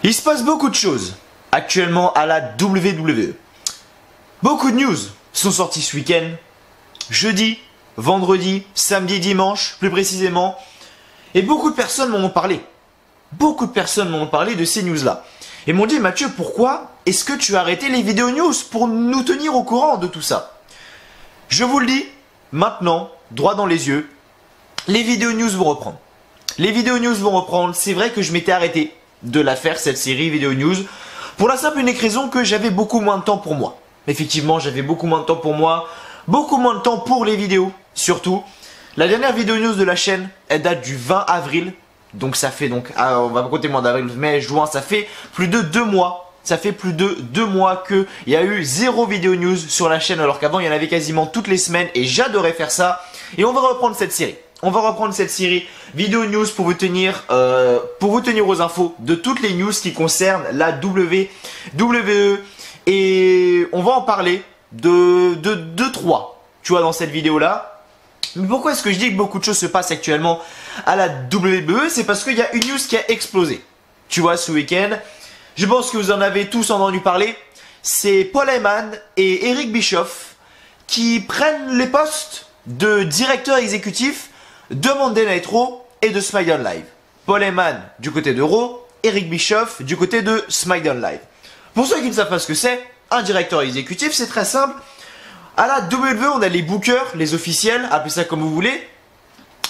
Il se passe beaucoup de choses actuellement à la WWE. Beaucoup de news sont sorties ce week-end, jeudi, vendredi, samedi, dimanche, plus précisément. Et beaucoup de personnes m'en ont parlé. Beaucoup de personnes m'ont parlé de ces news-là. Et m'ont dit, Mathieu, pourquoi est-ce que tu as arrêté les vidéos news pour nous tenir au courant de tout ça? Je vous le dis, maintenant, droit dans les yeux, les vidéos news vont reprendre. Les vidéos news vont reprendre. C'est vrai que je m'étais arrêté de la faire, cette série vidéo news, pour la simple et unique raison que j'avais beaucoup moins de temps pour moi. Effectivement, j'avais beaucoup moins de temps pour moi, beaucoup moins de temps pour les vidéos, surtout. La dernière vidéo news de la chaîne, elle date du 20 avril. Donc ça fait on va compter le mois d'avril, mai, juin, ça fait plus de 2 mois. Ça fait plus de 2 mois qu'il y a eu 0 vidéo news sur la chaîne, alors qu'avant il y en avait quasiment toutes les semaines et j'adorais faire ça. Et on va reprendre cette série. On va reprendre cette série vidéo news pour vous tenir aux infos de toutes les news qui concernent la WWE. Et on va en parler de 3, tu vois, dans cette vidéo-là. Mais pourquoi est-ce que je dis que beaucoup de choses se passent actuellement à la WWE? C'est parce qu'il y a une news qui a explosé. Tu vois, ce week-end, je pense que vous en avez tous entendu parler. C'est Paul Heyman et Eric Bischoff qui prennent les postes de directeur exécutif de Monday Night Raw et de SmackDown Live. Paul Heyman du côté de Raw, Eric Bischoff du côté de SmackDown Live. Pour ceux qui ne savent pas ce que c'est, un directeur exécutif, c'est très simple. À la WWE, on a les bookers, les officiels, appelez ça comme vous voulez.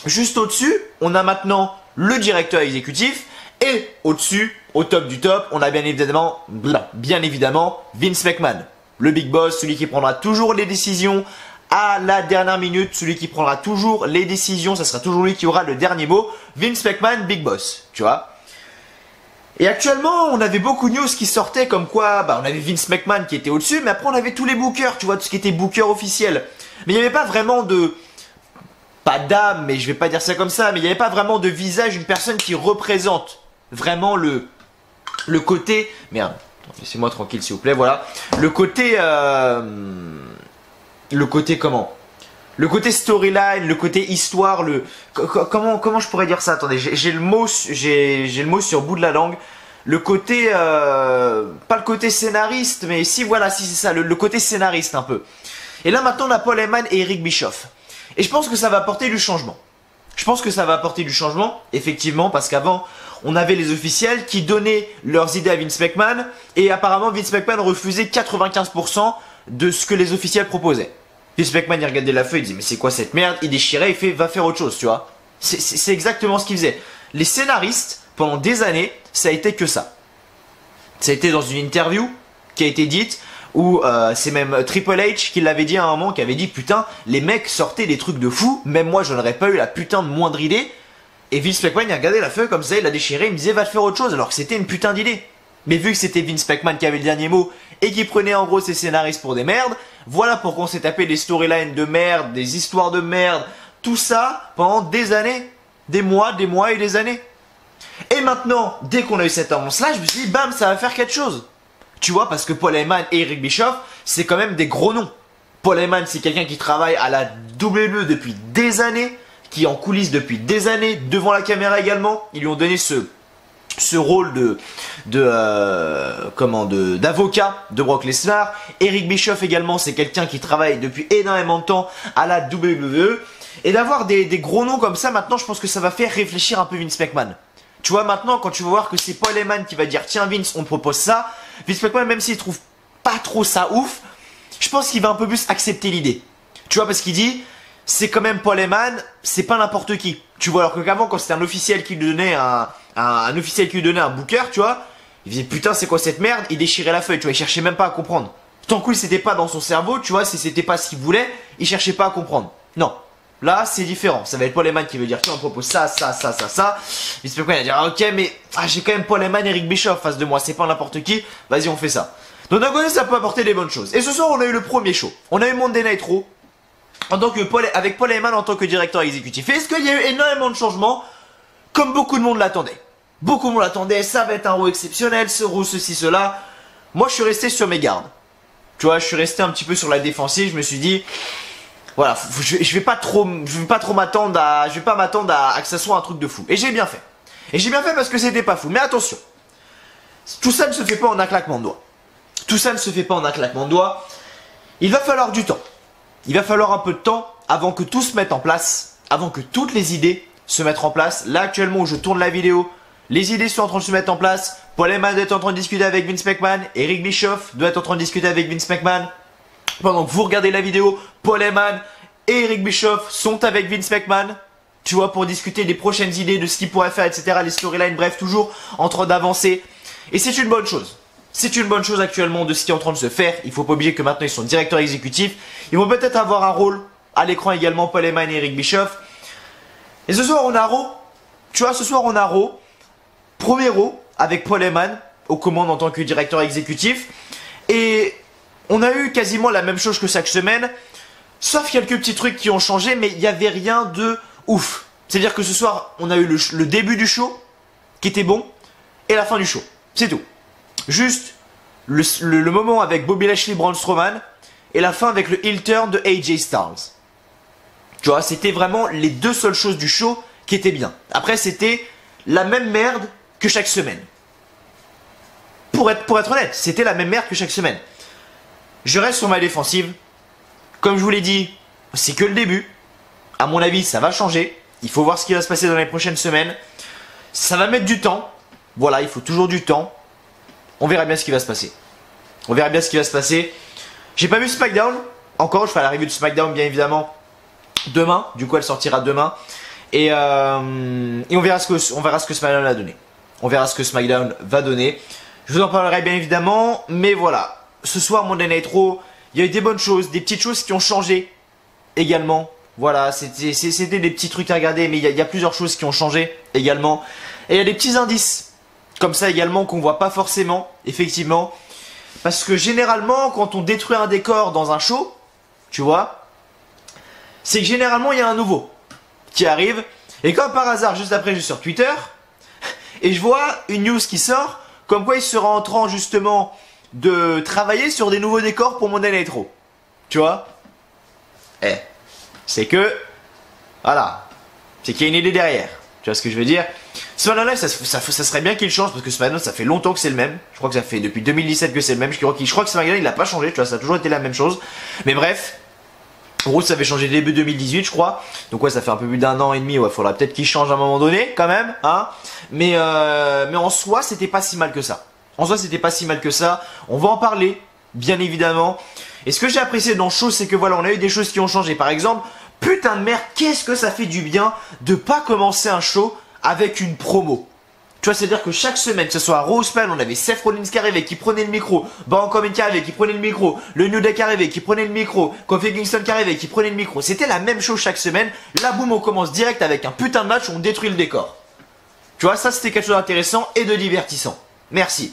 Juste au-dessus, on a maintenant le directeur exécutif. Et au-dessus, au top du top, on a bien évidemment Vince McMahon. Le big boss, celui qui prendra toujours les décisions à la dernière minute. Celui qui prendra toujours les décisions, ça sera toujours lui qui aura le dernier mot. Vince McMahon, big boss, tu vois. Et actuellement, on avait beaucoup de news qui sortaient comme quoi, on avait Vince McMahon qui était au-dessus, mais après on avait tous les bookers, tu vois, tout ce qui était booker officiel. Mais il n'y avait pas vraiment pas d'âme, mais je vais pas dire ça comme ça, mais il n'y avait pas vraiment de visage, une personne qui représente vraiment le côté, merde, laissez-moi tranquille s'il vous plaît, voilà, le côté comment? Le côté storyline, le côté histoire, comment je pourrais dire ça? Attendez, j'ai le mot sur le bout de la langue. Le côté, pas le côté scénariste, mais si voilà, si c'est ça, le côté scénariste un peu. Et là maintenant on a Paul Heyman et Eric Bischoff. Et je pense que ça va apporter du changement. Je pense que ça va apporter du changement, effectivement, parce qu'avant on avait les officiels qui donnaient leurs idées à Vince McMahon et apparemment Vince McMahon refusait 95% de ce que les officiels proposaient. Vince McMahon il regardait la feuille, il disait mais c'est quoi cette merde? Il déchirait, il fait va faire autre chose, tu vois. C'est exactement ce qu'il faisait. Les scénaristes, pendant des années, ça a été que ça. Ça a été dans une interview qui a été dite où c'est même Triple H qui l'avait dit à un moment, qui avait dit putain, les mecs sortaient des trucs de fou, même moi j'en aurais pas eu la putain de moindre idée. Et Vince McMahon il a regardé la feuille comme ça, il l'a déchiré, il me disait va te faire autre chose alors que c'était une putain d'idée. Mais vu que c'était Vince McMahon qui avait le dernier mot et qui prenait en gros ses scénaristes pour des merdes, voilà pourquoi on s'est tapé des storylines de merde, des histoires de merde, tout ça pendant des années, des mois et des années. Et maintenant, dès qu'on a eu cette annonce-là, je me suis dit bam, ça va faire quelque chose. Tu vois, parce que Paul Heyman et Eric Bischoff, c'est quand même des gros noms. Paul Heyman, c'est quelqu'un qui travaille à la WWE depuis des années, qui est en coulisses depuis des années, devant la caméra également. Ils lui ont donné ce rôle d'avocat de Brock Lesnar. Eric Bischoff également, c'est quelqu'un qui travaille depuis énormément de temps à la WWE. Et d'avoir des gros noms comme ça, maintenant, je pense que ça va faire réfléchir un peu Vince McMahon. Tu vois, maintenant, quand tu vas voir que c'est Paul Heyman qui va dire tiens Vince, on te propose ça, Vince McMahon, même s'il trouve pas trop ça ouf, je pense qu'il va un peu plus accepter l'idée. Tu vois, parce qu'il dit c'est quand même Paul Heyman, c'est pas n'importe qui. Tu vois, alors qu'avant, quand c'était un officiel qui lui donnait un booker, tu vois, il disait putain c'est quoi cette merde, il déchirait la feuille, tu vois, il cherchait même pas à comprendre. Tant que c'était pas dans son cerveau, tu vois, si c'était pas ce qu'il voulait, il cherchait pas à comprendre. Non. Là, c'est différent. Ça va être Paul Heyman qui veut dire tiens, on propose ça. Vince McMahon il va dire ok, mais j'ai quand même Paul Heyman et Eric Bischoff face de moi, c'est pas n'importe qui, vas-y, on fait ça. Donc d'un côté, ça peut apporter des bonnes choses. Et ce soir, on a eu le premier show. On a eu Monday Night Raw avec Paul Heyman en tant que directeur exécutif. Et est-ce qu'il y a eu énormément de changements? Comme beaucoup de monde l'attendait. Beaucoup de monde l'attendait, ça va être un Raw exceptionnel, ce Raw, ceci, cela. Moi, je suis resté sur mes gardes. Tu vois, je suis resté un petit peu sur la défensive, je me suis dit voilà, je vais pas trop m'attendre à que ça soit un truc de fou. Et j'ai bien fait. Et j'ai bien fait parce que c'était pas fou. Mais attention, Tout ça ne se fait pas en un claquement de doigts. Tout ça ne se fait pas en un claquement de doigts. Il va falloir du temps. Il va falloir un peu de temps avant que tout se mette en place, avant que toutes les idées se mettent en place. Là, actuellement, où je tourne la vidéo, les idées sont en train de se mettre en place. Paul Heyman doit être en train de discuter avec Vince McMahon. Eric Bischoff doit être en train de discuter avec Vince McMahon. Pendant que vous regardez la vidéo, Paul Heyman et Eric Bischoff sont avec Vince McMahon. Tu vois, pour discuter des prochaines idées, de ce qu'il pourrait faire, etc. Les storylines, bref, toujours en train d'avancer. Et c'est une bonne chose. C'est une bonne chose actuellement de ce qui est en train de se faire. Il faut pas oublier que maintenant ils sont directeurs exécutifs. Ils vont peut-être avoir un rôle à l'écran également, Paul Heyman et Eric Bischoff. Et ce soir on a Raw. Tu vois, ce soir on a Raw. Premier Raw avec Paul Heyman aux commandes en tant que directeur exécutif. Et on a eu quasiment la même chose que chaque semaine. Sauf quelques petits trucs qui ont changé, mais il n'y avait rien de ouf. C'est-à-dire que ce soir on a eu le début du show qui était bon et la fin du show. C'est tout. Juste le moment avec Bobby Lashley, Braun Strowman et la fin avec le heel turn de AJ Styles. Tu vois, c'était vraiment les deux seules choses du show qui étaient bien. Après, c'était la même merde que chaque semaine. Pour être honnête, c'était la même merde que chaque semaine. Je reste sur ma défensive. Comme je vous l'ai dit, c'est que le début. À mon avis, ça va changer. Il faut voir ce qui va se passer dans les prochaines semaines. Ça va mettre du temps. Voilà, il faut toujours du temps. On verra bien ce qui va se passer. On verra bien ce qui va se passer. J'ai pas vu SmackDown. Encore, je ferai la review de SmackDown bien évidemment demain. Du coup, elle sortira demain. Et on verra ce que SmackDown va donner. On verra ce que SmackDown va donner. Je vous en parlerai bien évidemment. Mais voilà. Ce soir, Monday Night Raw, il y a eu des bonnes choses, des petites choses qui ont changé également. Voilà, c'était des petits trucs à regarder. Mais il y a plusieurs choses qui ont changé également. Et il y a des petits indices comme ça également qu'on voit pas forcément, effectivement. Parce que généralement, quand on détruit un décor dans un show, tu vois, c'est que généralement, il y a un nouveau qui arrive. Et comme par hasard, juste après, je suis sur Twitter, et je vois une news qui sort, comme quoi il sera en train justement de travailler sur des nouveaux décors pour Monday Night Raw. Tu vois? C'est que, voilà, c'est qu'il y a une idée derrière. Tu vois ce que je veux dire? SmackDown Live, ça serait bien qu'il change parce que SmackDown, ça fait longtemps que c'est le même. Je crois que ça fait depuis 2017 que c'est le même. Je crois que SmackDown, il n'a pas changé. Tu vois, ça a toujours été la même chose. Mais bref, Raw, ça avait changé début 2018, je crois. Donc ouais, ça fait un peu plus d'un an et demi. Ouais, faudra peut-être qu'il change à un moment donné, quand même, hein. Mais en soi, c'était pas si mal que ça. En soi, c'était pas si mal que ça. On va en parler, bien évidemment. Et ce que j'ai apprécié dans le show, c'est que voilà, on a eu des choses qui ont changé. Par exemple, putain de merde, qu'est-ce que ça fait du bien de pas commencer un show avec une promo. Tu vois, c'est-à-dire que chaque semaine, que ce soit à Raw ou SmackDown, on avait Seth Rollins qui arrivait, qui prenait le micro, Baron Corbin qui arrivait, qui prenait le micro, le New Day qui arrivait, qui prenait le micro, Kofi Kingston qui arrivait, qui prenait le micro. C'était la même chose chaque semaine. Là, boum, on commence direct avec un putain de match où on détruit le décor. Tu vois, ça c'était quelque chose d'intéressant et de divertissant. Merci.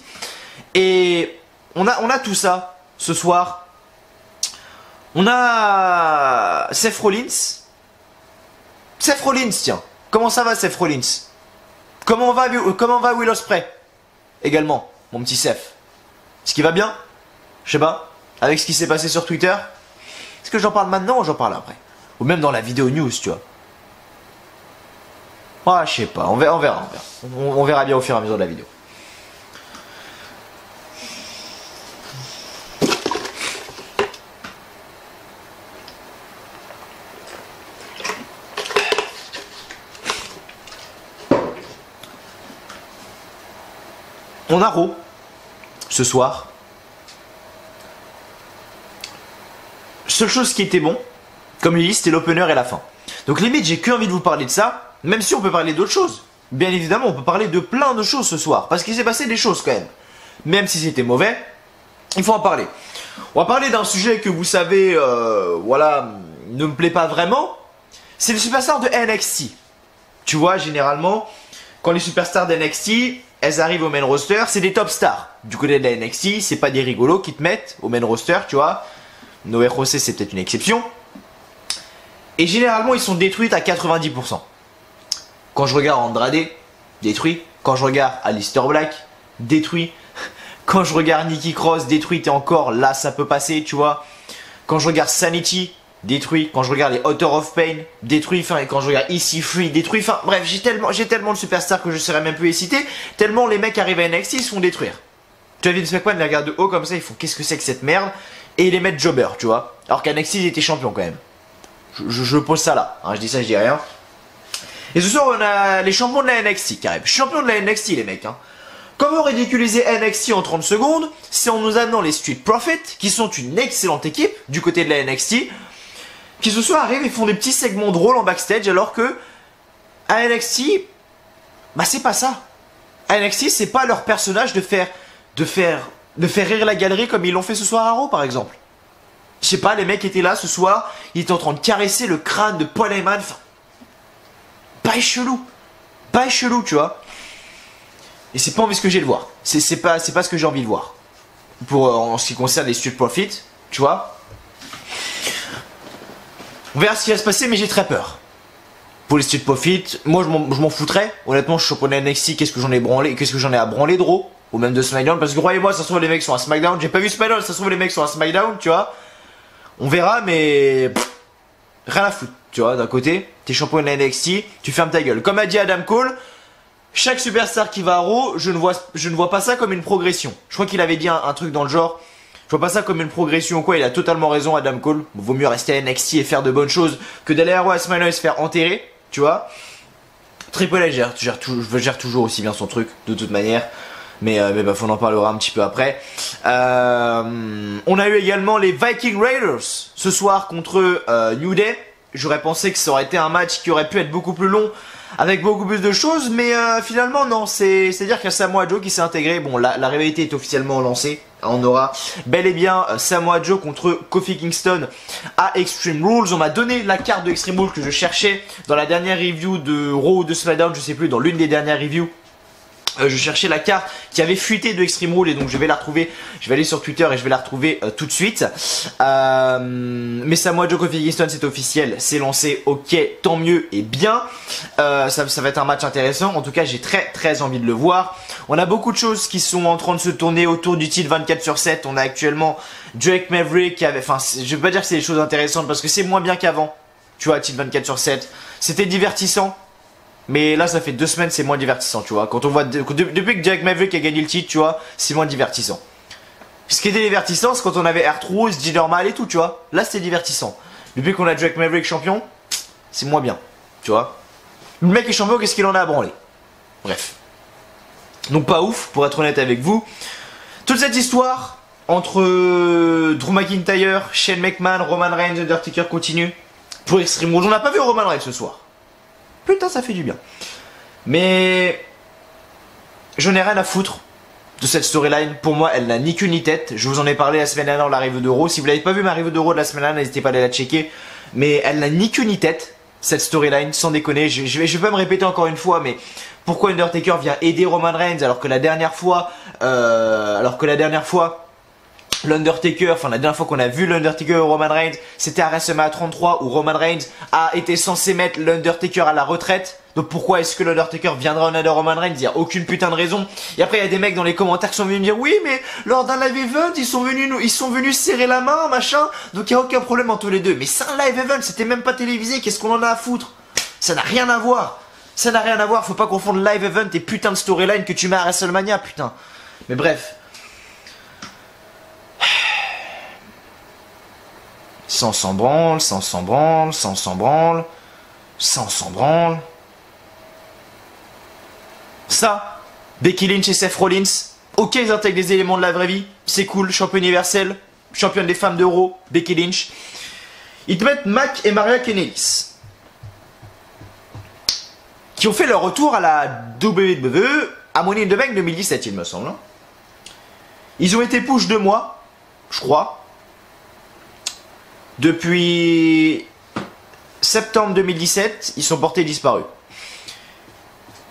Et on a tout ça ce soir. On a Seth Rollins. Seth Rollins, tiens. Comment ça va, Seth Rollins? Comment va Will Ospreay? Également, mon petit Seth. Est-ce qu'il va bien? Je sais pas. Avec ce qui s'est passé sur Twitter. Est-ce que j'en parle maintenant ou j'en parle après? Ou même dans la vidéo news, tu vois. Ah, je sais pas. On verra. On verra bien au fur et à mesure de la vidéo. On a Raw ce soir. Seule chose qui était bon, comme je l'ai dit, c'était l'opener et la fin. Donc limite, j'ai que envie de vous parler de ça, même si on peut parler d'autres choses. Bien évidemment, on peut parler de plein de choses ce soir, parce qu'il s'est passé des choses quand même. Même si c'était mauvais, il faut en parler. On va parler d'un sujet que vous savez, voilà, ne me plaît pas vraiment. C'est le superstar de NXT. Tu vois, généralement, quand les superstars de NXT, elles arrivent au main roster, c'est des top stars. Du côté de la NXT, c'est pas des rigolos qui te mettent au main roster, tu vois. Noé José, c'est peut-être une exception. Et généralement, ils sont détruits à 90%. Quand je regarde Andrade, détruit. Quand je regarde Aleister Black, détruit. Quand je regarde Nikki Cross, détruite et encore, là, ça peut passer, tu vois. Quand je regarde Sanity, détruit. Quand je regarde les Author of Pain, détruit. Enfin, et quand je regarde EC3, détruit. Enfin, bref, j'ai tellement de superstars que je ne saurais même plus les citer. Tellement les mecs arrivent à NXT, ils se font détruire. Tu vois, Vince McMahon les regarde de haut comme ça, ils font qu'est-ce que c'est que cette merde, et ils les mettent jobber, tu vois. Alors qu'à NXT, ils étaient champions quand même. Je pose ça là, hein, je dis ça, je dis rien. Et ce soir, on a les champions de la NXT, carrément. Champions de la NXT, les mecs, hein. Comment ridiculiser NXT en 30 secondes? C'est en nous amenant les Street Profits, qui sont une excellente équipe du côté de la NXT, qui ce soir arrivent et font des petits segments drôles en backstage, alors que à NXT, bah c'est pas ça. À NXT, c'est pas leur personnage de faire rire la galerie comme ils l'ont fait ce soir à Raw, par exemple. Je sais pas, les mecs étaient là ce soir, ils étaient en train de caresser le crâne de Paul Heyman. Enfin, pas chelou, tu vois. Et c'est pas envie ce que j'ai de voir. C'est pas ce que j'ai envie de voir. Pour en ce qui concerne les Street Profits, tu vois. On verra ce qui va se passer, mais j'ai très peur. Pour les Street Profits, moi je m'en foutrais. Honnêtement, je suis champion NXT, qu'est-ce que j'en ai à branler de Raw, ou même de SmackDown, parce que croyez-moi, ça se trouve les mecs sont à SmackDown. J'ai pas vu SmackDown, ça se trouve les mecs sont à SmackDown, tu vois. On verra, mais rien à foutre, tu vois. D'un côté, t'es champion de la NXT, tu fermes ta gueule. Comme a dit Adam Cole, chaque superstar qui va à Raw, je ne vois pas ça comme une progression. Je crois qu'il avait dit un truc dans le genre. Je vois pas ça comme une progression ou quoi, il a totalement raison Adam Cole. Vaut mieux rester à NXT et faire de bonnes choses que d'aller à Raw à SmackDown et se faire enterrer, tu vois. Triple H gère toujours aussi bien son truc, de toute manière. Mais bah, on en parlera un petit peu après. On a eu également les Viking Raiders ce soir contre New Day. J'aurais pensé que ça aurait été un match qui aurait pu être beaucoup plus long, avec beaucoup plus de choses, mais finalement non. C'est-à-dire qu'il y a Samoa Joe qui s'est intégré. Bon, la rivalité est officiellement lancée. On aura bel et bien Samoa Joe contre Kofi Kingston à Extreme Rules. On m'a donné la carte de Extreme Rules que je cherchais dans la dernière review de Raw ou de SmackDown, je sais plus, dans l'une des dernières reviews. Je cherchais la carte qui avait fuité de Extreme Rules et donc je vais la retrouver. Je vais aller sur Twitter et je vais la retrouver tout de suite. Mais Samoa Joe Kofi Kingston, c'est officiel, c'est lancé, ok, tant mieux et bien. Ça va être un match intéressant. En tout cas, j'ai très envie de le voir. On a beaucoup de choses qui sont en train de se tourner autour du titre 24/7. On a actuellement Drake Maverick qui avait, enfin, je vais pas dire que c'est des choses intéressantes parce que c'est moins bien qu'avant. Tu vois, titre 24/7, c'était divertissant. Mais là, ça fait 2 semaines, c'est moins divertissant, tu vois. Quand on voit depuis que Drake Maverick a gagné le titre, tu vois, c'est moins divertissant. Ce qui était divertissant, c'est quand on avait R-Truth, G normal et tout, tu vois. Là, c'était divertissant. Depuis qu'on a Drake Maverick champion, c'est moins bien, tu vois. Le mec est champion, qu'est-ce qu'il en a à branler? Bref. Donc pas ouf, pour être honnête avec vous. Toute cette histoire entre Drew McIntyre, Shane McMahon, Roman Reigns, Undertaker continue pour Extreme Rules. On n'a pas vu Roman Reigns ce soir. Putain, ça fait du bien. Mais j'en ai rien à foutre de cette storyline. Pour moi, elle n'a ni queue ni tête. Je vous en ai parlé la semaine dernière dans la review de Raw. Si vous n'avez pas vu ma review de Raw de la semaine dernière, n'hésitez pas à aller la checker. Mais elle n'a ni queue ni tête, cette storyline, sans déconner. Je vais pas me répéter encore une fois, mais pourquoi Undertaker vient aider Roman Reigns alors que la dernière fois, l'Undertaker, enfin la dernière fois qu'on a vu l'Undertaker et Roman Reigns, c'était à WrestleMania 33 où Roman Reigns a été censé mettre l'Undertaker à la retraite. Donc pourquoi est-ce que l'Undertaker viendra en aide à Roman Reigns? Il n'y a aucune putain de raison. Et après il y a des mecs dans les commentaires qui sont venus me dire oui mais lors d'un live event ils sont venus serrer la main machin. Donc il n'y a aucun problème entre les deux. Mais c'est un live event, c'était même pas télévisé, qu'est-ce qu'on en a à foutre? Ça n'a rien à voir. Ça n'a rien à voir, faut pas confondre live event et putain de storyline que tu mets à WrestleMania putain. Mais bref. Ça s'en branle. Ça, Becky Lynch et Seth Rollins, ok ils intègrent des éléments de la vraie vie, c'est cool, champion universel, championne des femmes d'Euro, Becky Lynch. Ils te mettent Mac et Maria Kanellis, qui ont fait leur retour à la WWE à Money in the Bank 2017 il me semble. Ils ont été push 2 mois, je crois. Depuis septembre 2017, ils sont portés disparus.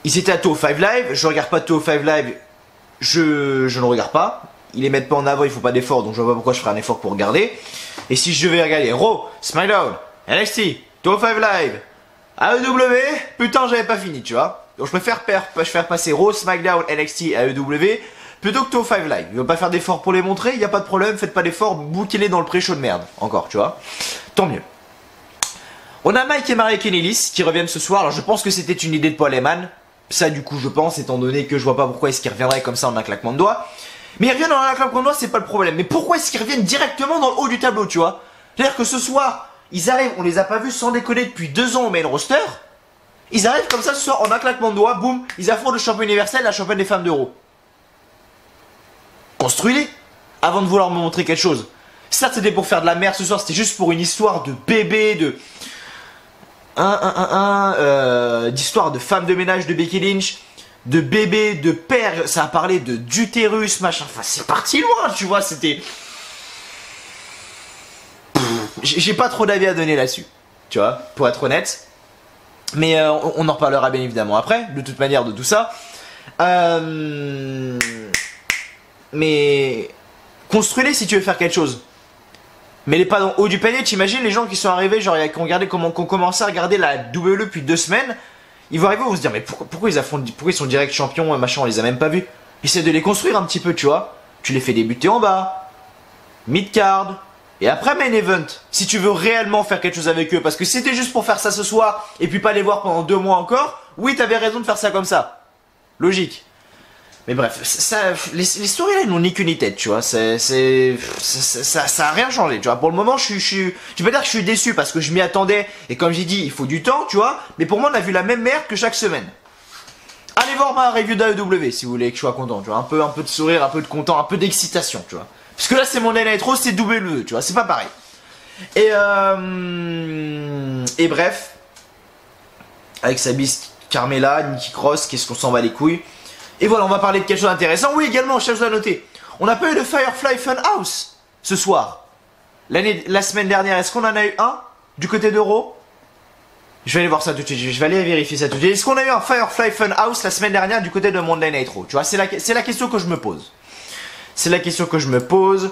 Ils étaient à 205 Live, je regarde pas 205 Live, je ne regarde pas. Ils les mettent pas en avant, ils font pas d'effort, donc je vois pas pourquoi je ferais un effort pour regarder. Et si je devais regarder Raw, SmackDown, NXT, 205 Live, AEW, putain j'avais pas fini, tu vois. Donc je préfère passer Raw, SmackDown, NXT, AEW, plutôt que 205 Live. Ils vont pas faire d'effort pour les montrer, il n'y a pas de problème, faites pas d'effort, bouquez-les dans le pré-show de merde. Encore, tu vois. Tant mieux. On a Mike et Maria Kanellis qui reviennent ce soir. Alors je pense que c'était une idée de Paul Heyman. Ça du coup je pense, étant donné que je vois pas pourquoi est-ce qu'il reviendrait comme ça en un claquement de doigts. Mais ils reviennent dans la claque contre moi, c'est pas le problème. Mais pourquoi est-ce qu'ils reviennent directement dans le haut du tableau, tu vois? C'est-à-dire que ce soir, ils arrivent, on les a pas vus sans déconner depuis 2 ans au main roster. Ils arrivent comme ça ce soir en un claquement de doigts, boum, ils affrontent le champion universel, la championne des femmes d'Euro. Construis-les avant de vouloir me montrer quelque chose. Ça c'était pour faire de la merde ce soir, c'était juste pour une histoire de bébé, d'histoire de femme de ménage de Becky Lynch, de bébé, de père, ça a parlé d'utérus, machin, enfin c'est parti loin, tu vois, c'était... J'ai pas trop d'avis à donner là-dessus, tu vois, pour être honnête. Mais on en reparlera bien évidemment après, de toute manière, de tout ça. Mais construis-les si tu veux faire quelque chose. Mais les pas dans le haut du panier. T'imagines les gens qui sont arrivés, genre qui ont commencé à regarder la WWE depuis 2 semaines. Ils vont arriver, ils vont se dire mais pourquoi ils sont direct champions, machin, on les a même pas vus. Essaie de les construire un petit peu, tu vois. Tu les fais débuter en bas, mid-card. Et après main event, si tu veux réellement faire quelque chose avec eux, parce que si c'était juste pour faire ça ce soir, et puis pas les voir pendant 2 mois encore, oui t'avais raison de faire ça comme ça. Logique. Mais bref, les storylines n'ont ni queue ni tête, tu vois, ça a rien changé, tu vois. Pour le moment, tu peux dire que je suis déçu parce que je m'y attendais, et comme j'ai dit, il faut du temps, tu vois, mais pour moi on a vu la même merde que chaque semaine. Allez voir ma review d'AEW si vous voulez que je sois content, tu vois, un peu de sourire, un peu de content, un peu d'excitation, tu vois. Parce que là c'est mon Monday Raw, c'est WWE, tu vois, c'est pas pareil. Et bref, avec Sabis, Carmella, Nikki Cross, qu'est-ce qu'on s'en bat les couilles. Et voilà, on va parler de quelque chose d'intéressant. Oui, également, je dois noter, on n'a pas eu de Firefly Funhouse ce soir. La semaine dernière, est-ce qu'on en a eu un du côté d'Euro? Je vais aller voir ça tout de suite, je vais aller vérifier ça tout de suite. Est-ce qu'on a eu un Firefly Funhouse la semaine dernière du côté de Monday Night Raw? Tu vois, c'est la question que je me pose. C'est la question que je me pose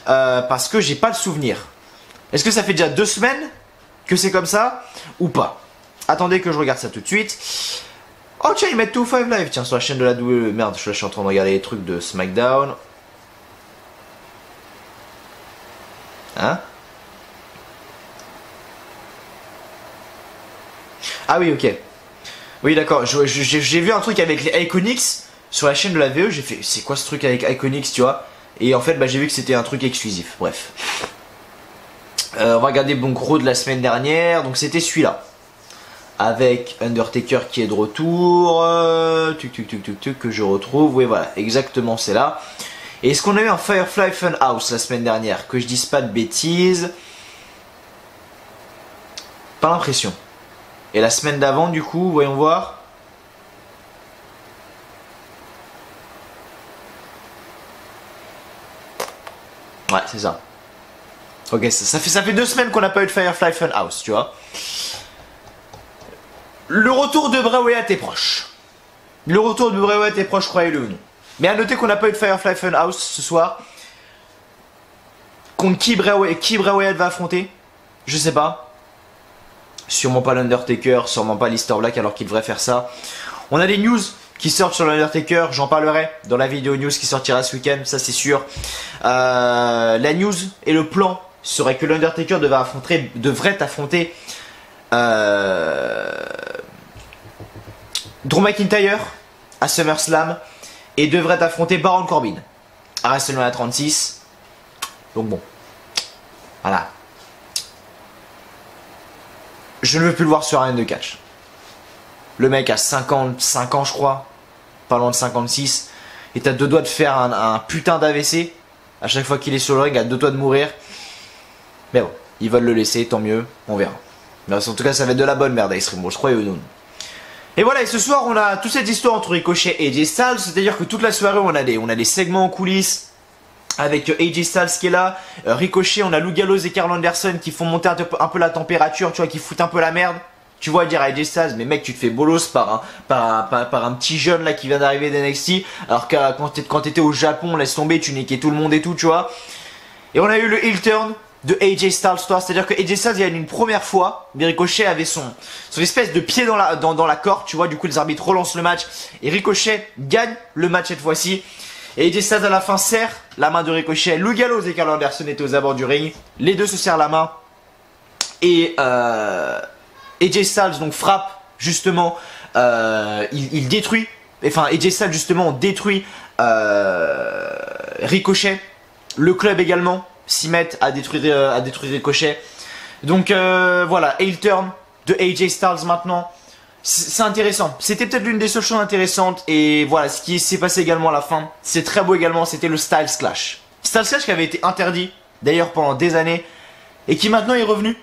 parce que j'ai pas le souvenir. Est-ce que ça fait déjà 2 semaines que c'est comme ça ou pas? Attendez que je regarde ça tout de suite. Oh tiens, ils mettent 2-5 Live, tiens, sur la chaîne de la WWE. Merde, je suis en train de regarder les trucs de SmackDown. Hein? Ah oui, ok. Oui, d'accord, j'ai vu un truc avec les Iconics sur la chaîne de la VE, j'ai fait, c'est quoi ce truc avec Iconics, tu vois? Et en fait, bah, j'ai vu que c'était un truc exclusif, bref. On va regarder bon gros de la semaine dernière, donc c'était celui-là. Avec Undertaker qui est de retour, que je retrouve, oui voilà, exactement c'est là. Et est-ce qu'on a eu un Firefly Funhouse la semaine dernière? Que je dise pas de bêtises. Pas l'impression. Et la semaine d'avant du coup, voyons voir. Ouais, c'est ça. Ok, ça fait 2 semaines qu'on n'a pas eu de Firefly Funhouse, tu vois. Le retour de Bray Wyatt est proche. Le retour de Bray Wyatt est proche, croyez-le ou non. Mais à noter qu'on n'a pas eu de Firefly Funhouse ce soir. Contre qui Bray Wyatt va affronter? Je sais pas. Sûrement pas l'Undertaker, sûrement pas Lister Black alors qu'il devrait faire ça. On a des news qui sortent sur l'Undertaker, j'en parlerai dans la vidéo news qui sortira ce week-end, ça c'est sûr. La news et le plan serait que l'Undertaker devrait affronter Drew McIntyre à SummerSlam et devrait affronter Baron Corbin à WrestleMania 36. Donc bon, voilà. Je ne veux plus le voir sur un de catch. Le mec a 55 ans je crois, pas loin de 56, et t'as 2 doigts de faire un putain d'AVC à chaque fois qu'il est sur le ring, à 2 doigts de mourir. Mais bon, ils veulent le laisser, tant mieux, on verra. Mais en tout cas ça va être de la bonne merde à Extreme Rules, je crois ou non. Et voilà, et ce soir on a toute cette histoire entre Ricochet et AJ Styles, c'est-à-dire que toute la soirée on a des segments en coulisses avec AJ Styles qui est là, Ricochet, on a Lou Gallows et Karl Anderson qui font monter un peu la température, tu vois, qui foutent un peu la merde. Tu vois dire à AJ Styles, mais mec tu te fais bolos par un petit jeune là qui vient d'arriver d'NXT, alors que quand t'étais au Japon, laisse tomber, tu niquais tout le monde et tout, tu vois. Et on a eu le heel turn de AJ Styles, c'est-à-dire que AJ Styles il y a une première fois, mais Ricochet avait son espèce de pied dans la corde, tu vois, du coup les arbitres relancent le match, et Ricochet gagne le match cette fois-ci. Et AJ Styles à la fin serre la main de Ricochet, Lou Gallows et Karl Anderson étaient aux abords du ring, les deux se serrent la main, et AJ Styles donc frappe justement, il détruit, enfin AJ Styles justement détruit Ricochet, le club également s'y mettent à détruire Ricochet. Donc voilà, heel turn de AJ Styles maintenant. C'est intéressant. C'était peut-être l'une des seules choses intéressantes. Et voilà, ce qui s'est passé également à la fin, c'est très beau également, c'était le Styles Clash. Styles Clash qui avait été interdit, d'ailleurs pendant des années, et qui maintenant est revenu.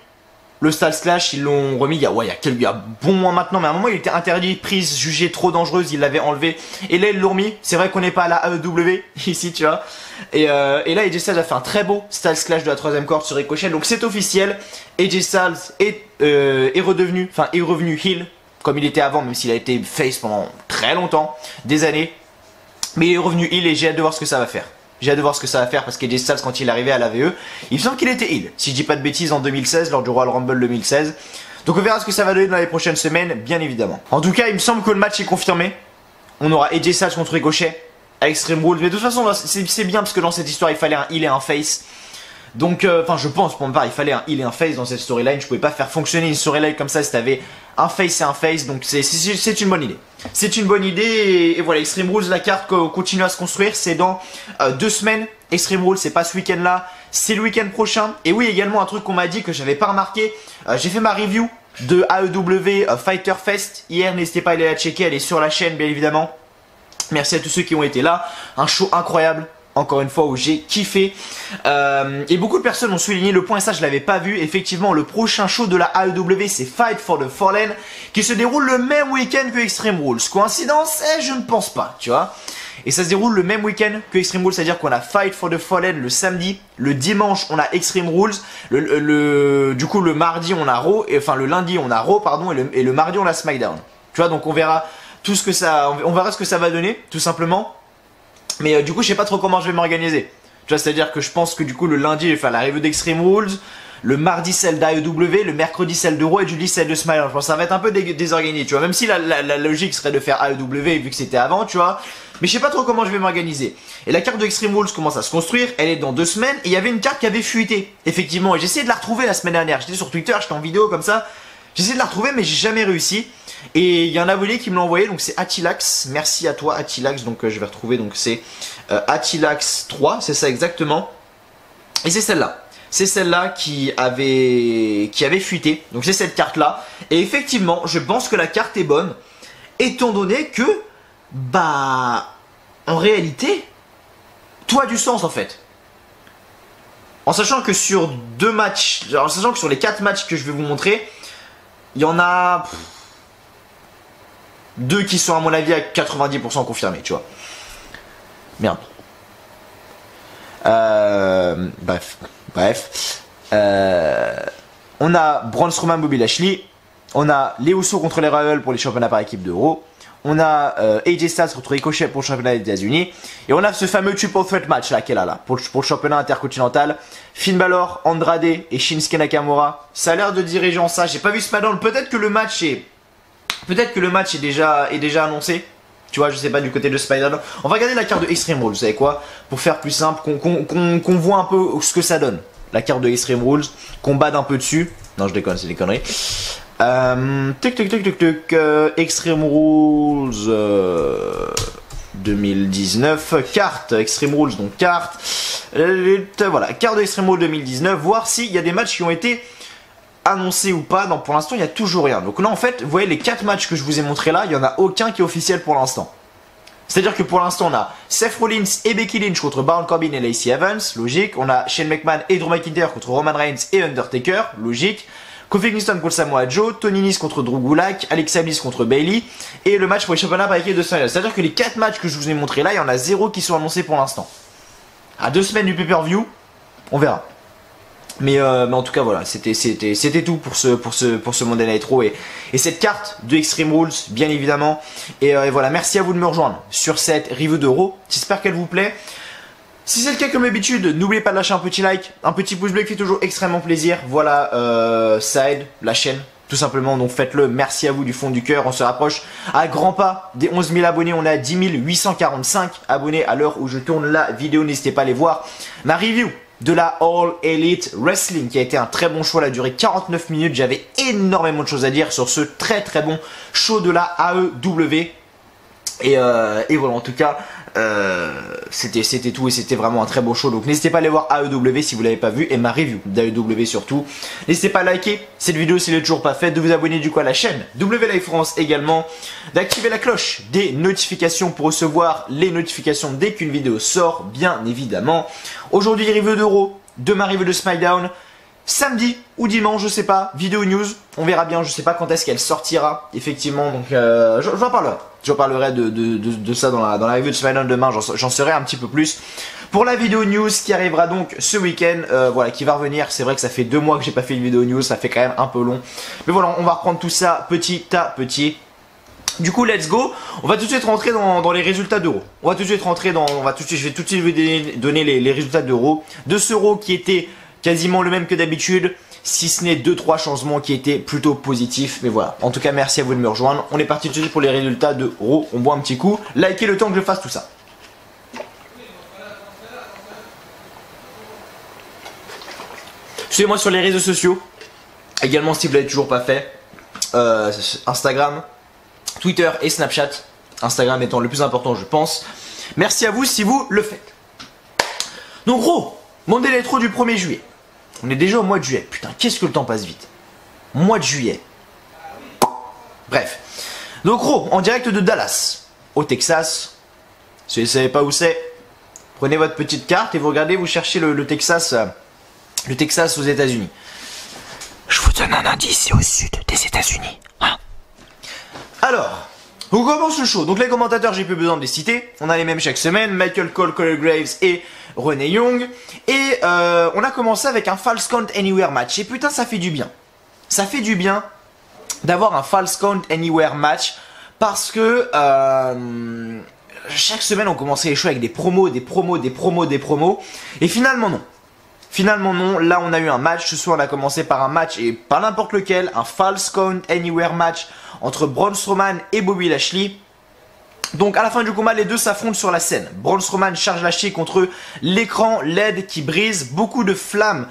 Le Styles Clash, ils l'ont remis il y a bon mois maintenant, mais à un moment il était interdit, prise jugée trop dangereuse, ils l'avaient enlevé. Et là ils l'ont remis, c'est vrai qu'on n'est pas à la AEW ici, tu vois. Et là AJ Styles a fait un très beau Styles Clash de la 3ème corde sur Ricochet, donc c'est officiel. AJ Styles est revenu heel, comme il était avant, même s'il a été face pendant très longtemps, des années. Mais il est revenu heel et j'ai hâte de voir ce que ça va faire. J'ai hâte de voir ce que ça va faire parce qu'AJ Styles, quand il est arrivé à la VE, il me semble qu'il était heel, si je dis pas de bêtises, en 2016, lors du Royal Rumble 2016. Donc on verra ce que ça va donner dans les prochaines semaines, bien évidemment. En tout cas, il me semble que le match est confirmé. On aura AJ Styles contre Ricochet à Extreme Rules. Mais de toute façon, c'est bien parce que dans cette histoire, il fallait un heel et un face. Donc, je pense pour ma part, il fallait un heel et un face dans cette storyline. Je pouvais pas faire fonctionner une storyline comme ça si t'avais un face et un face. Donc, c'est une bonne idée. C'est une bonne idée. Et voilà, Extreme Rules, la carte continue à se construire. C'est dans 2 semaines. Extreme Rules, c'est pas ce week-end là, c'est le week-end prochain. Et oui, également un truc qu'on m'a dit que j'avais pas remarqué. J'ai fait ma review de AEW Fighter Fest hier. N'hésitez pas à aller la checker. Elle est sur la chaîne, bien évidemment. Merci à tous ceux qui ont été là. Un show incroyable. Encore une fois où j'ai kiffé et beaucoup de personnes ont souligné le point et ça je l'avais pas vu. Effectivement le prochain show de la AEW c'est Fight for the Fallen qui se déroule le même week-end que Extreme Rules. Coïncidence? Je ne pense pas, tu vois. Et ça se déroule le même week-end que Extreme Rules, c'est-à-dire qu'on a Fight for the Fallen le samedi, le dimanche on a Extreme Rules, du coup le mardi on a Raw, le lundi on a Raw pardon et le mardi on a SmackDown. Tu vois, donc on verra tout ce que ça, on verra ce que ça va donner tout simplement. Mais du coup, je sais pas trop comment je vais m'organiser. Tu vois, c'est-à-dire que je pense que du coup, le lundi, je vais faire la review d'Extreme Rules. Le mardi, celle d'AEW. Le mercredi, celle de Raw. Et le jeudi, celle de SmackDown. Je pense que ça va être un peu désorganisé, tu vois. Même si la logique serait de faire AEW vu que c'était avant, tu vois. Mais je sais pas trop comment je vais m'organiser. Et la carte de Extreme Rules commence à se construire. Elle est dans 2 semaines. Et il y avait une carte qui avait fuité. Effectivement. Et j'ai essayé de la retrouver la semaine dernière. J'étais sur Twitter, j'étais en vidéo comme ça. J'ai essayé de la retrouver, mais j'ai jamais réussi. Et il y a un abonné qui me l'a envoyé, donc c'est Atilax. Merci à toi Atilax, donc je vais retrouver, donc c'est Atilax 3, c'est ça exactement. Et c'est celle-là. C'est celle-là qui avait fuité. Donc c'est cette carte-là. Et effectivement, je pense que la carte est bonne. Étant donné que, en réalité, tout a du sens en fait. En sachant que sur 2 matchs, en sachant que sur les 4 matchs que je vais vous montrer, il y en a 2 qui sont à mon avis à 90% confirmés, tu vois. Merde. Bref. On a Braun Strowman, Bobby Lashley. On a les Usos contre les Royals pour les championnats par équipe de Raw. On a AJ Styles contre Ricochet pour le championnat des États-Unis. Et on a ce fameux Triple Threat match là, qu'elle a là, pour le championnat intercontinental. Finn Balor, Andrade et Shinsuke Nakamura. Ça a l'air de diriger en ça. J'ai pas vu SmackDown. Peut-être que le match est déjà annoncé. Tu vois, je sais pas du côté de SmackDown. On va regarder la carte de Extreme Rules, vous savez quoi? Pour faire plus simple, qu'on voit un peu ce que ça donne. La carte de Extreme Rules, qu'on bade un peu dessus. Non, je déconne, c'est des conneries. Extreme Rules 2019, carte Extreme Rules, donc carte. Voilà, carte de Extreme Rules 2019, voir s'il y a des matchs qui ont été annoncé ou pas. Non, pour l'instant il n'y a toujours rien. Donc là en fait vous voyez les 4 matchs que je vous ai montré là, il n'y en a aucun qui est officiel pour l'instant. C'est à dire que pour l'instant on a Seth Rollins et Becky Lynch contre Baron Corbin et Lacey Evans, logique. On a Shane McMahon et Drew McIntyre contre Roman Reigns et Undertaker, logique. Kofi Kingston contre Samoa Joe, Tony Nese contre Drew Gulak, Alexa Bliss contre Bayley et le match pour les championnats par équipe de SmackDown. C'est à dire que les 4 matchs que je vous ai montré là, il y en a 0 qui sont annoncés pour l'instant. À 2 semaines du pay-per-view, on verra. Mais en tout cas voilà, c'était tout pour ce Monday Night Raw et cette carte de Extreme Rules bien évidemment. Et voilà, merci à vous de me rejoindre sur cette review de Raw. J'espère qu'elle vous plaît. Si c'est le cas comme d'habitude, n'oubliez pas de lâcher un petit like, un petit pouce bleu qui fait toujours extrêmement plaisir. Voilà, ça aide la chaîne tout simplement, donc faites-le. Merci à vous du fond du cœur. On se rapproche à grands pas des 11 000 abonnés. On est à 10 845 abonnés à l'heure où je tourne la vidéo. N'hésitez pas à aller voir ma review de la All Elite Wrestling qui a été un très bon show. Elle a duré 49 minutes. J'avais énormément de choses à dire sur ce très bon show de la AEW. Et voilà, en tout cas, c'était tout et c'était vraiment un très beau show. Donc n'hésitez pas à aller voir AEW si vous l'avez pas vu et ma review d'AEW surtout. N'hésitez pas à liker cette vidéo si elle n'est toujours pas faite, de vous abonner du coup à la chaîne W Live France également, d'activer la cloche des notifications pour recevoir les notifications dès qu'une vidéo sort, bien évidemment. Aujourd'hui, review d'Euro, demain review de SmackDown. Samedi ou dimanche, je sais pas, vidéo news, on verra bien, je sais pas quand est-ce qu'elle sortira, effectivement, donc j'en parlerai. J'en parlerai de ça dans la review de SmackDown demain, j'en saurai un petit peu plus. Pour la vidéo news qui arrivera donc ce week-end, voilà, qui va revenir, c'est vrai que ça fait 2 mois que j'ai pas fait une vidéo news, ça fait quand même un peu long. Mais voilà, on va reprendre tout ça petit à petit. Du coup, let's go. On va tout de suite rentrer dans les résultats d'Euro. Je vais tout de suite vous donner les résultats d'Euro. De ce Euro qui était quasiment le même que d'habitude, si ce n'est 2-3 changements qui étaient plutôt positifs. Mais voilà, en tout cas merci à vous de me rejoindre. On est parti tout de suite pour les résultats de Raw. On boit un petit coup, likez le temps que je fasse tout ça. Suivez-moi sur les réseaux sociaux, également si vous ne l'avez toujours pas fait, Instagram, Twitter et Snapchat. Instagram étant le plus important je pense. Merci à vous si vous le faites. Donc Raw, Monday Night Raw du 1er juillet. On est déjà au mois de juillet. Putain, qu'est-ce que le temps passe vite. Mois de juillet. Bref. Donc Raw, en direct de Dallas, au Texas. Si vous ne savez pas où c'est, prenez votre petite carte et vous regardez, vous cherchez le Texas aux États-Unis. Je vous donne un indice, c'est au sud des États-Unis. Hein. Alors, on commence le show. Donc les commentateurs, j'ai plus besoin de les citer. On a les mêmes chaque semaine. Michael Cole, Corey Graves et Renee Young. Et on a commencé avec un False Count Anywhere match. Et putain, ça fait du bien. Ça fait du bien d'avoir un False Count Anywhere match. Parce que chaque semaine, on commençait les shows avec des promos. Et finalement, non. Finalement non, là on a eu un match, ce soir on a commencé par un match et pas n'importe lequel, un False Count Anywhere match entre Braun Strowman et Bobby Lashley. Donc à la fin du combat, les deux s'affrontent sur la scène. Braun Strowman charge Lashley contre l'écran LED qui brise, beaucoup de flammes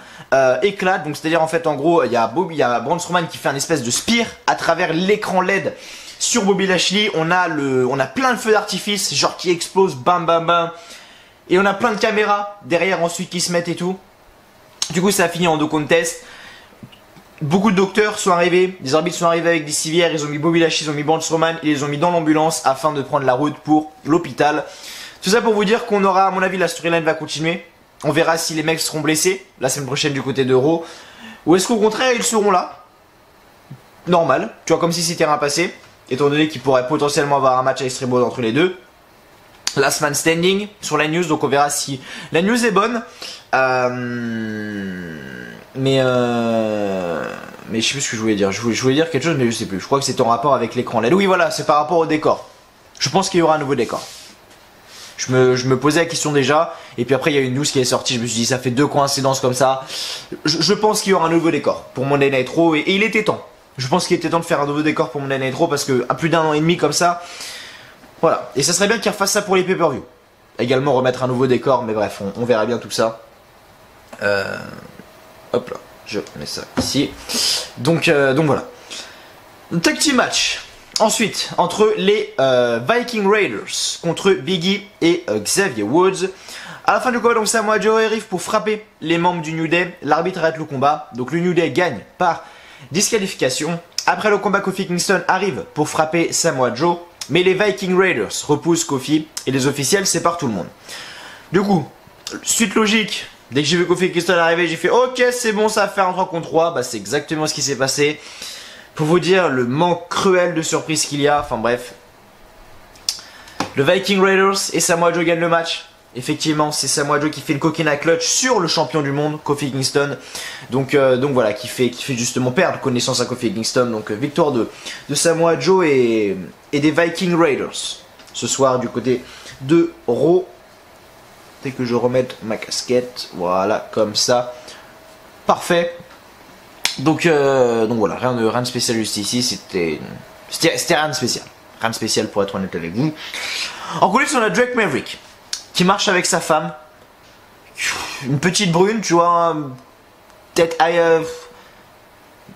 éclatent. Donc c'est à dire en fait en gros, il y a Braun Strowman qui fait un espèce de spear à travers l'écran LED sur Bobby Lashley. On a plein de feux d'artifice, genre qui explosent, bam bam bam. Et on a plein de caméras derrière ensuite qui se mettent et tout. Du coup ça a fini en 2 contests. Beaucoup de docteurs sont arrivés, des arbitres sont arrivés avec des civières, ils ont mis Bobby Lashley, ils ont mis Braun Strowman, ils les ont mis dans l'ambulance afin de prendre la route pour l'hôpital. Tout ça pour vous dire qu'on aura, à mon avis, la storyline va continuer. On verra si les mecs seront blessés la semaine prochaine du côté de Raw. Ou est-ce qu'au contraire ils seront là. Normal, tu vois, comme si c'était rien passé. Étant donné qu'ils pourraient potentiellement avoir un match à Extreme entre les deux. Last Man Standing sur la news, donc on verra si la news est bonne. Mais je sais plus ce que je voulais dire. Je voulais dire quelque chose, mais je sais plus. Je crois que c'est en rapport avec l'écran LED. Oui, voilà, c'est par rapport au décor. Je pense qu'il y aura un nouveau décor. Je me posais la question déjà, et puis après il y a une news qui est sortie. Je me suis dit, ça fait 2 coïncidences comme ça. Je pense qu'il y aura un nouveau décor pour Monday Night Raw, et il était temps. Je pense qu'il était temps de faire un nouveau décor pour Monday Night Raw parce que à plus d'1 an et demi comme ça. Voilà, et ça serait bien qu'ils refassent ça pour les pay-per-view. Également remettre un nouveau décor, mais bref, on verra bien tout ça. Hop là, je mets ça ici. Donc voilà. Tag team match. Ensuite, entre les Viking Raiders contre Big E et Xavier Woods. À la fin du combat, donc Samoa Joe arrive pour frapper les membres du New Day. L'arbitre arrête le combat. Donc le New Day gagne par disqualification. Après le combat, Kofi Kingston arrive pour frapper Samoa Joe. Mais les Viking Raiders repoussent Kofi et les officiels séparent tout le monde. Du coup, suite logique, dès que j'ai vu Kofi Kingston arriver, j'ai fait ok, c'est bon, ça va faire un 3 contre 3. Bah, c'est exactement ce qui s'est passé. Pour vous dire le manque cruel de surprise qu'il y a. Enfin bref. Le Viking Raiders et Samoa Joe gagnent le match. Effectivement, c'est Samoa Joe qui fait une coquina clutch sur le champion du monde, Kofi Kingston. Donc voilà, qui fait justement perdre connaissance à Kofi Kingston. Donc victoire de Samoa Joe et des Viking Raiders. Ce soir du côté de Raw. Dès que je remette ma casquette, voilà, comme ça. Parfait. Donc voilà, rien de spécial juste ici. C'était rien de spécial. Rien de spécial pour être honnête avec vous. En coulisses, on a Drake Maverick qui marche avec sa femme. Une petite brune, tu vois. Peut-être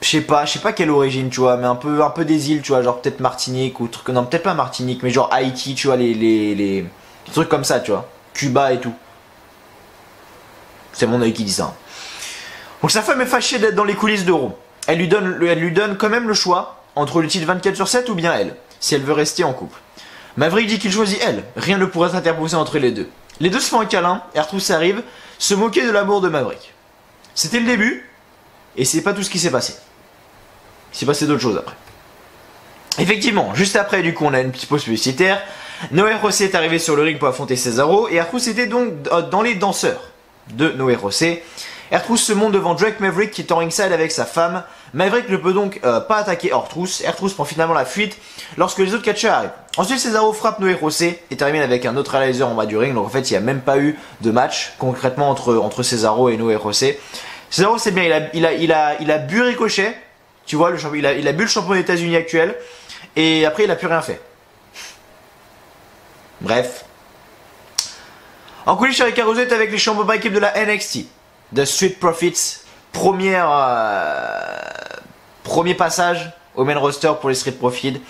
je sais pas quelle origine, tu vois, mais un peu des îles, tu vois, genre peut-être Martinique ou truc, non peut-être pas Martinique, mais genre Haïti, tu vois, les trucs comme ça, tu vois, Cuba et tout. C'est mon œil qui dit ça. Donc sa femme est fâchée d'être dans les coulisses de Raw. Elle lui donne quand même le choix entre le titre 24/7 ou bien elle, si elle veut rester en couple. Maverick dit qu'il choisit elle, rien ne pourrait s'interposer entre les deux. Les deux se font un câlin, R-Truth arrive, se moquer de l'amour de Maverick. C'était le début, et c'est pas tout ce qui s'est passé. Il s'est passé d'autres choses après. Effectivement, juste après, du coup, on a une petite pause publicitaire. Noé Rosé est arrivé sur le ring pour affronter Cesaro, et R-Truth était donc dans les danseurs de Noé Rosé. R-Truth se monte devant Drake Maverick qui est en ringside avec sa femme. Maverick ne peut donc pas attaquer R-Truth. R-Truth prend finalement la fuite lorsque les autres catcheurs arrivent. Ensuite, Cesaro frappe Noé Rosé et termine avec un neutralizer en bas du ring. Donc en fait, il n'y a même pas eu de match concrètement entre Cesaro et Noé Rosé. Cesaro, c'est bien, il a bu Ricochet. Tu vois, il a bu le champion des États-Unis actuel. Et après, il a plus rien fait. Bref. En coulisses, Sherry Caruso est avec les champions par équipe de la NXT. The Street Profits. Premier passage au main roster pour les Street Profits.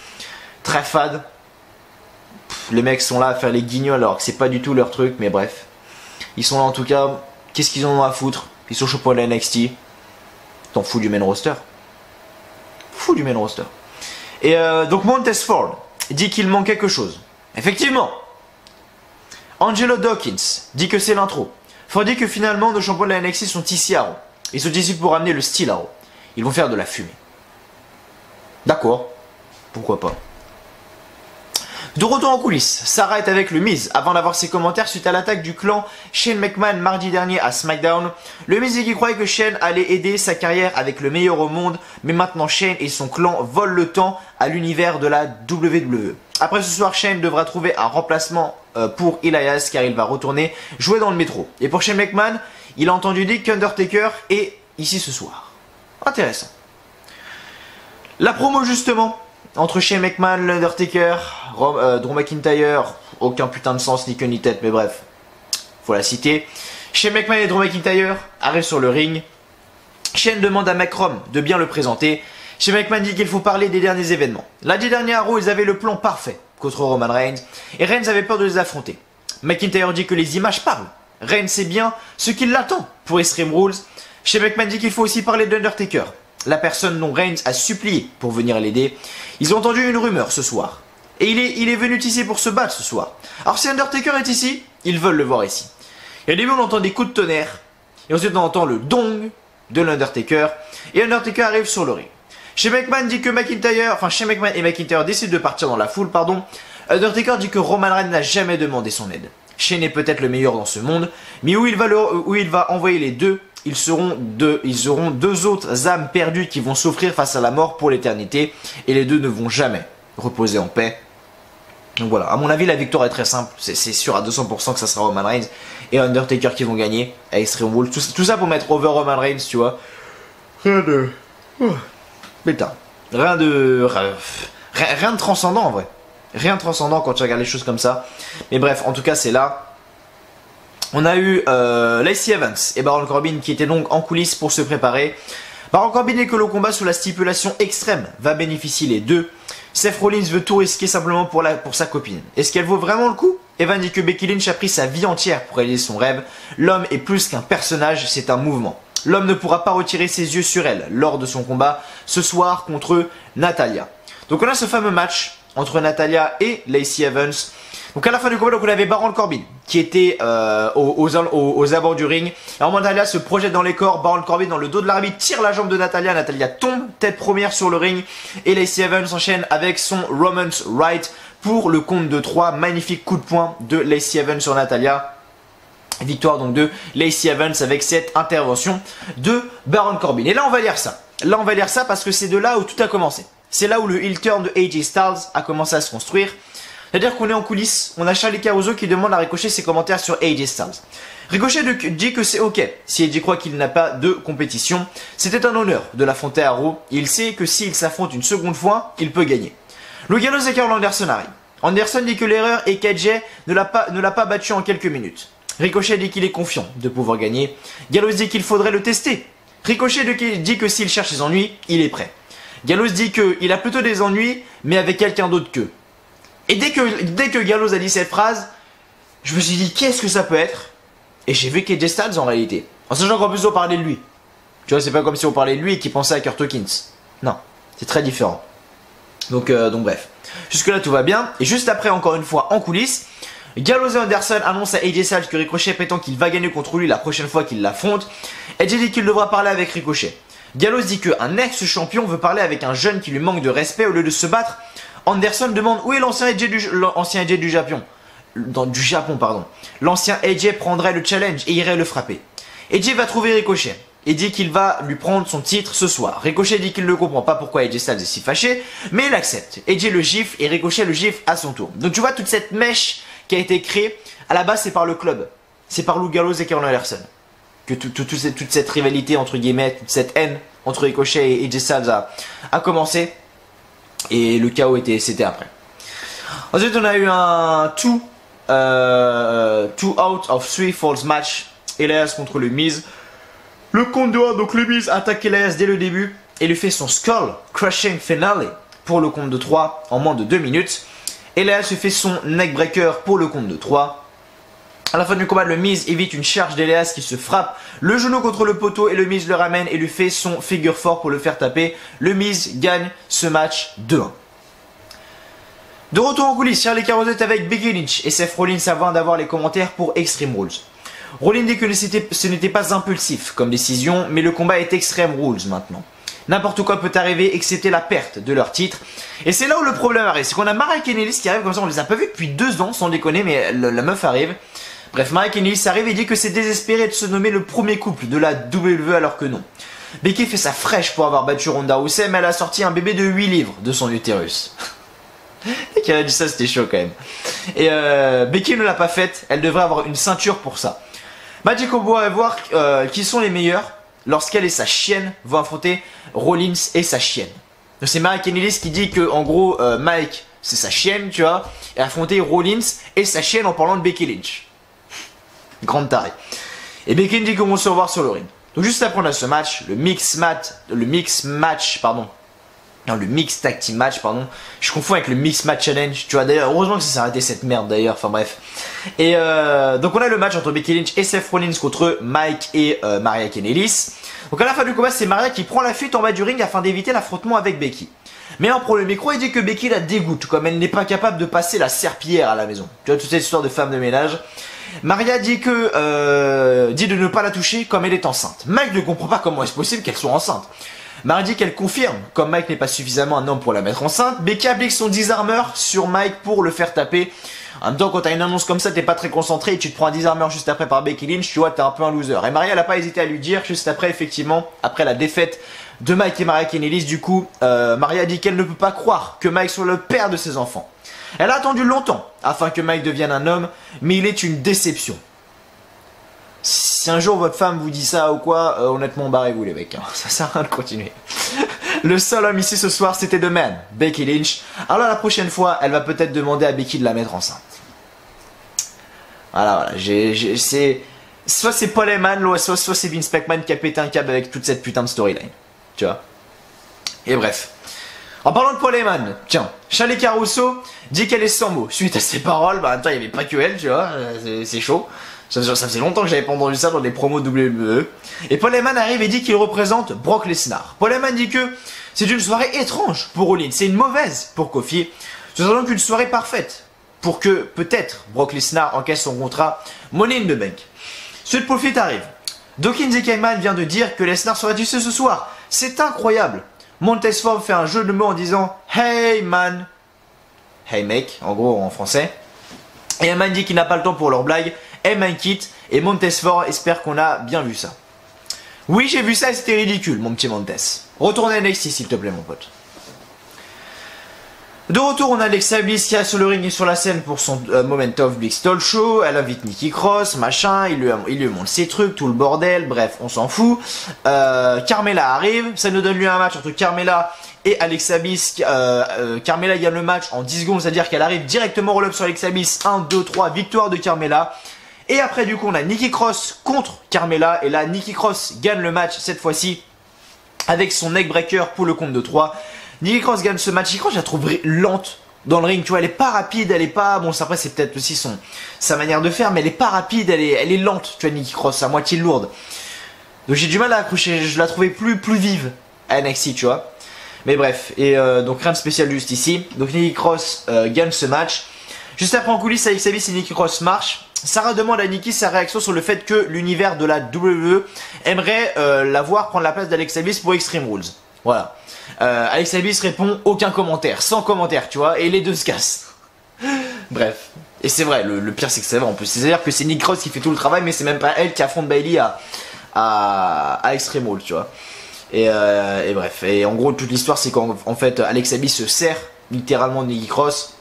Très fade. Les mecs sont là à faire les guignols alors que c'est pas du tout leur truc, mais bref. Ils sont là en tout cas. Qu'est-ce qu'ils en ont à foutre? Ils sont champions de la NXT. T'en fous du main roster. Fou du main roster. Et donc Montez Ford dit qu'il manque quelque chose. Effectivement. Angelo Dawkins dit que c'est l'intro. Ford dit que finalement nos champions de la NXT sont ici à Raw. Ils sont ici pour amener le style à Raw. Ils vont faire de la fumée. D'accord. Pourquoi pas. De retour en coulisses, Sarah est avec le Miz avant d'avoir ses commentaires suite à l'attaque du clan Shane McMahon mardi dernier à SmackDown. Le Miz dit qu'il croyait que Shane allait aider sa carrière avec le meilleur au monde, mais maintenant Shane et son clan volent le temps à l'univers de la WWE. Après ce soir, Shane devra trouver un remplacement pour Elias car il va retourner jouer dans le métro. Et pour Shane McMahon, il a entendu dire qu'Undertaker est ici ce soir. Intéressant. La promo justement entre Shane McMahon, l'Undertaker, Drew McIntyre, aucun putain de sens ni queue ni tête, mais bref, faut la citer. Shane McMahon et Drew McIntyre arrivent sur le ring. Shane demande à Macrom de bien le présenter. Shane McMahon dit qu'il faut parler des derniers événements. Lundi dernier à Raw, ils avaient le plan parfait contre Roman Reigns, et Reigns avait peur de les affronter. McIntyre dit que les images parlent. Reigns sait bien ce qui l'attend pour Extreme Rules. Shane McMahon dit qu'il faut aussi parler d'Undertaker, la personne dont Reigns a supplié pour venir l'aider. Ils ont entendu une rumeur ce soir. Et il est venu ici pour se battre ce soir. Alors si Undertaker est ici, ils veulent le voir ici. Et au début on entend des coups de tonnerre. Et ensuite on entend le dong de l'Undertaker. Et Undertaker arrive sur le ring. Shane McMahon dit que Shane McMahon et McIntyre décident de partir dans la foule, pardon. Undertaker dit que Roman Reigns n'a jamais demandé son aide. Shane est peut-être le meilleur dans ce monde, mais où il va envoyer les deux, ils auront deux autres âmes perdues qui vont souffrir face à la mort pour l'éternité, et les deux ne vont jamais reposer en paix. Donc voilà, à mon avis la victoire est très simple, c'est sûr à 200% que ça sera Roman Reigns et Undertaker qui vont gagner à Extreme Rules. Tout ça pour mettre over Roman Reigns, tu vois. Rien de transcendant en vrai. Rien de transcendant quand tu regardes les choses comme ça. Mais bref, en tout cas c'est là. On a eu Lacey Evans et Baron Corbin qui étaient donc en coulisses pour se préparer. Baron Corbin est que le combat sous la stipulation extrême va bénéficier les deux. Seth Rollins veut tout risquer simplement pour sa copine. Est-ce qu'elle vaut vraiment le coup? Evan dit que Becky Lynch a pris sa vie entière pour réaliser son rêve. L'homme est plus qu'un personnage, c'est un mouvement. L'homme ne pourra pas retirer ses yeux sur elle lors de son combat ce soir contre Natalya. Donc on a ce fameux match entre Natalya et Lacey Evans. Donc à la fin du combat, donc on avait Baron Corbin qui était aux abords du ring. Alors Natalya se projette dans les corps, Baron Corbin dans le dos de l'arbitre tire la jambe de Natalya. Natalya tombe tête première sur le ring et Lacey Evans s'enchaîne avec son Romance Right pour le compte de 3. Magnifique coup de poing de Lacey Evans sur Natalya. Victoire donc de Lacey Evans avec cette intervention de Baron Corbin. Et là on va lire ça. Là on va lire ça parce que c'est de là où tout a commencé. C'est là où le heel turn de AJ Styles a commencé à se construire. C'est-à-dire qu'on est en coulisses, on a Charlie Caruso qui demande à Ricochet ses commentaires sur AJ Styles. Ricochet dit que c'est ok si AJ croit qu'il n'a pas de compétition. C'était un honneur de l'affronter à Raw. Il sait que s'il s'affronte une seconde fois, il peut gagner. Luke Gallows et Karl Anderson arrivent. Anderson dit que l'erreur est qu'AJ ne l'a pas battu en quelques minutes. Ricochet dit qu'il est confiant de pouvoir gagner. Gallows dit qu'il faudrait le tester. Ricochet dit que s'il cherche ses ennuis, il est prêt. Gallows dit qu'il a plutôt des ennuis, mais avec quelqu'un d'autre qu'eux. Et dès que Gallows a dit cette phrase, je me suis dit qu'est-ce que ça peut être? Et j'ai vu qu'AJ Styles en réalité. En sachant qu'en plus on parlait de lui. Tu vois, c'est pas comme si on parlait de lui et qu'il pensait à Kurt Hawkins. Non, c'est très différent. Donc bref. Jusque là tout va bien. Et juste après, encore une fois, en coulisses, Gallows et Anderson annoncent à AJ Styles que Ricochet prétend qu'il va gagner contre lui la prochaine fois qu'il l'affronte. AJ dit qu'il devra parler avec Ricochet. Gallows dit qu'un ex-champion veut parler avec un jeune qui lui manque de respect au lieu de se battre. Anderson demande où est l'ancien AJ du Japon. Du Japon, pardon. L'ancien AJ prendrait le challenge et irait le frapper. AJ va trouver Ricochet et dit qu'il va lui prendre son titre ce soir. Ricochet dit qu'il ne comprend pas pourquoi AJ Styles est si fâché, mais il accepte. AJ le gifle et Ricochet le gifle à son tour. Donc tu vois toute cette mèche qui a été créée, à la base c'est par le club. C'est par Lou Gallows et Karl Anderson. Que toute cette rivalité entre guillemets, toute cette haine entre Ricochet et AJ Styles a commencé. Et le chaos c'était après. Ensuite on a eu un 2 out of 3 falls match. Elias contre le Miz. Le compte de 1, donc le Miz attaque Elias dès le début et lui fait son skull crushing finale pour le compte de 3 en moins de 2 minutes. Elias lui fait son neckbreaker pour le compte de 3. À la fin du combat, le Miz évite une charge d'Elias qui se frappe le genou contre le poteau et le Miz le ramène et lui fait son figure 4 pour le faire taper. Le Miz gagne ce match 2-1. De retour en coulisses, Charlie Caruso est avec Becky Lynch et Seth Rollins avant d'avoir les commentaires pour Extreme Rules. Rollins dit que ce n'était pas impulsif comme décision, mais le combat est Extreme Rules maintenant. N'importe quoi peut arriver excepté la perte de leur titre. Et c'est là où le problème arrive, c'est qu'on a Mariah Kanellis qui arrive comme ça, on les a pas vus depuis 2 ans sans déconner, mais la meuf arrive. Bref, Mariah Kanellis arrive et dit que c'est désespéré de se nommer le premier couple de la WWE alors que non. Becky fait sa fraîche pour avoir battu Ronda Rousey, mais elle a sorti un bébé de 8 livres de son utérus. Et qu'elle a dit ça, c'était chaud quand même. Et Becky ne l'a pas faite, elle devrait avoir une ceinture pour ça. Magic Obo va voir qui sont les meilleurs lorsqu'elle et sa chienne vont affronter Rollins et sa chienne. Donc c'est Mariah Kanellis qui dit que en gros Mike c'est sa chienne, tu vois, et affronter Rollins et sa chienne en parlant de Becky Lynch. Grande tarée. Et Becky dit qu'on va se revoir sur le ring. Donc juste après on a ce match, le mix tag team match, pardon. Je confonds avec le mix match challenge. Tu vois, d'ailleurs, heureusement que ça s'est arrêté cette merde d'ailleurs. Enfin bref. Et donc on a le match entre Becky Lynch et Seth Rollins contre Mike et Mariah Kanellis. Donc à la fin du combat, c'est Mariah qui prend la fuite en bas du ring afin d'éviter l'affrontement avec Becky. Mais en pro le micro, il dit que Becky la dégoûte, comme elle n'est pas capable de passer la serpillière à la maison. Tu vois, toute cette histoire de femme de ménage. Maria dit de ne pas la toucher comme elle est enceinte. Mike ne comprend pas comment est-ce possible qu'elle soit enceinte. Maria dit qu'elle confirme, comme Mike n'est pas suffisamment un homme pour la mettre enceinte. Becky applique son disarmer sur Mike pour le faire taper. En même temps, quand t'as une annonce comme ça, t'es pas très concentré et tu te prends un disarmer juste après par Becky Lynch, tu vois, t'es un peu un loser. Et Maria, elle a pas hésité à lui dire, juste après, effectivement, après la défaite de Mike et Mariah Kanellis, du coup, Maria dit qu'elle ne peut pas croire que Mike soit le père de ses enfants. Elle a attendu longtemps afin que Mike devienne un homme, mais il est une déception. Si un jour votre femme vous dit ça ou quoi, honnêtement barrez-vous les mecs, hein. Ça sert à rien de continuer. Le seul homme ici ce soir c'était The Man, Becky Lynch. Alors la prochaine fois, elle va peut-être demander à Becky de la mettre enceinte. Voilà, soit c'est Paul Heyman, soit c'est Vince McMahon qui a pété un câble avec toute cette putain de storyline. Tu vois. Et bref. En parlant de Paul Heyman, tiens, Charlie Caruso dit qu'elle est sans mots. Suite à ses paroles, bah en même temps il n'y avait pas que elle, tu vois, c'est chaud. Ça faisait longtemps que j'avais pas entendu ça dans des promos WWE. Et Paul Heyman arrive et dit qu'il représente Brock Lesnar. Paul Heyman dit que c'est une soirée étrange pour Rollins, c'est une mauvaise pour Kofi. Ce sera donc une soirée parfaite pour que peut-être Brock Lesnar encaisse son contrat Money in the Bank. Suite Profit arrive. Dawkins et Kayman vient de dire que Lesnar sera diffusé ce soir. C'est incroyable. Montez Ford fait un jeu de mots en disant Hey man. Hey mec, en gros en français. Et Heyman dit qu'il n'a pas le temps pour leur blague. Heyman quitte et Montez Ford espère qu'on a bien vu ça. Oui, j'ai vu ça et c'était ridicule, mon petit Montez. Retourne à NXT s'il te plaît, mon pote. De retour, on a Alexa Bliss qui est sur le ring et sur la scène pour son Moment of Big Stall Show. Elle invite Nikki Cross, machin, il lui montre ses trucs, tout le bordel, bref, on s'en fout. Carmella arrive, ça nous donne lieu à un match entre Carmella et Alexa Bliss. Carmella gagne le match en 10 secondes, c'est-à-dire qu'elle arrive directement roll-up sur Alexa Bliss. 1, 2, 3, victoire de Carmella. Et après du coup on a Nikki Cross contre Carmella. Et là Nikki Cross gagne le match cette fois-ci avec son neckbreaker pour le compte de 3. Nikki Cross gagne ce match. Nikki Cross je la trouve lente dans le ring, tu vois, elle est pas rapide, elle est pas... Bon, après c'est peut-être aussi sa manière de faire, mais elle est pas rapide, elle est lente, tu vois, Nikki Cross, à moitié lourde. Donc j'ai du mal à accrocher, je la trouvais plus vive à NXT, tu vois. Mais bref, et donc rien de spécial juste ici. Donc Nikki Cross gagne ce match. Juste après en coulisses, Alexa Bliss et Nikki Cross marchent. Sarah demande à Nikki sa réaction sur le fait que l'univers de la WWE aimerait la voir prendre la place d'Alexa Bliss pour Extreme Rules. Voilà. Alexa Bliss répond aucun commentaire, sans commentaire, tu vois, et les deux se cassent. Bref. Et c'est vrai, le pire c'est que c'est vrai en plus. C'est-à-dire que c'est Nikki Cross qui fait tout le travail, mais c'est même pas elle qui affronte Bayley à Extreme Rules, tu vois. Et bref. Et en gros, toute l'histoire c'est qu'en fait, Alexa Bliss se sert littéralement de Nikki Cross.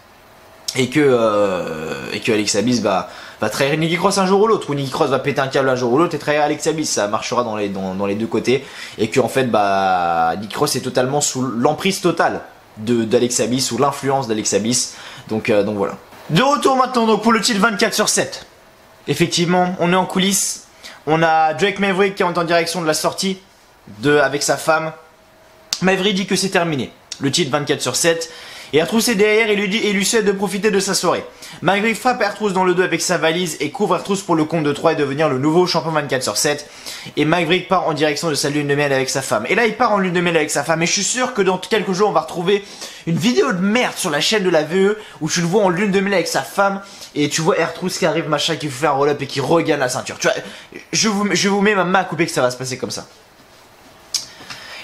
Et que Alexa Bliss va trahir Nikki Cross un jour ou l'autre, ou Nikki Cross va péter un câble un jour ou l'autre et trahir Alexa Bliss, ça marchera dans les deux côtés, et que en fait Nikki Cross est totalement sous l'emprise totale d'Alexa Bliss, sous l'influence d'Alexa Bliss, donc voilà. De retour maintenant donc pour le titre 24/7. Effectivement, on est en coulisses, on a Drake Maverick qui est en direction de la sortie avec sa femme. Maverick dit que c'est terminé, le titre 24/7. Et R-Truth est derrière et lui souhaite de profiter de sa soirée. Maverick frappe R-Truth dans le dos avec sa valise et couvre R-Truth pour le compte de 3 et devenir le nouveau champion 24/7. Et Maverick part en direction de sa lune de miel avec sa femme. Et là il part en lune de miel avec sa femme et je suis sûr que dans quelques jours on va retrouver une vidéo de merde sur la chaîne de la VE où tu le vois en lune de miel avec sa femme et tu vois R-Truth qui arrive machin qui fait un roll-up et qui regagne la ceinture. Tu vois, je vous mets ma main à couper que ça va se passer comme ça.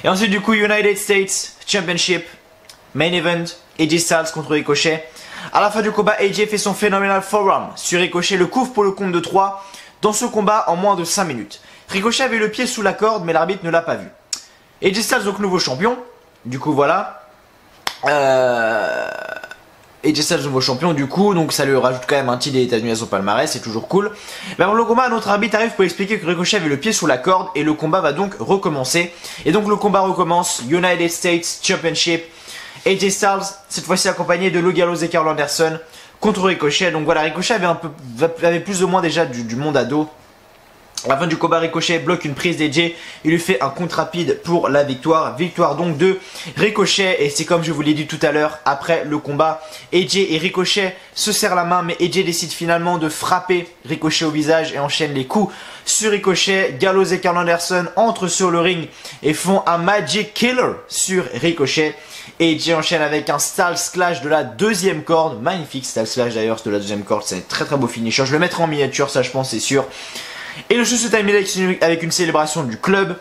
Et ensuite du coup United States Championship Main Event, AJ Styles contre Ricochet. À la fin du combat, AJ fait son phénoménal forearm sur Ricochet, le couvre pour le compte de 3 dans ce combat en moins de 5 minutes. Ricochet avait le pied sous la corde mais l'arbitre ne l'a pas vu. AJ Styles donc nouveau champion, du coup voilà. AJ Styles nouveau champion du coup, donc ça lui rajoute quand même un titre des États-Unis à son palmarès, c'est toujours cool. Mais avant le combat, notre arbitre arrive pour expliquer que Ricochet avait le pied sous la corde et le combat va donc recommencer. Et donc le combat recommence, United States Championship. AJ Styles, cette fois-ci accompagné de Luke Gallows et Karl Anderson contre Ricochet. Donc voilà, Ricochet avait plus ou moins déjà du monde à dos. À la fin du combat, Ricochet bloque une prise d'AJ. Il lui fait un contre rapide pour la victoire. Victoire donc de Ricochet. Et c'est comme je vous l'ai dit tout à l'heure, après le combat, AJ et Ricochet se serrent la main. Mais AJ décide finalement de frapper Ricochet au visage et enchaîne les coups sur Ricochet. Gallows et Karl Anderson entrent sur le ring et font un Magic Killer sur Ricochet. Et AJ enchaîne avec un Styles Clash de la deuxième corde. Magnifique Styles Clash d'ailleurs de la deuxième corde. C'est un très très beau finisher. Je le mettrai en miniature, ça je pense, c'est sûr. Et le show se termine avec une célébration du club.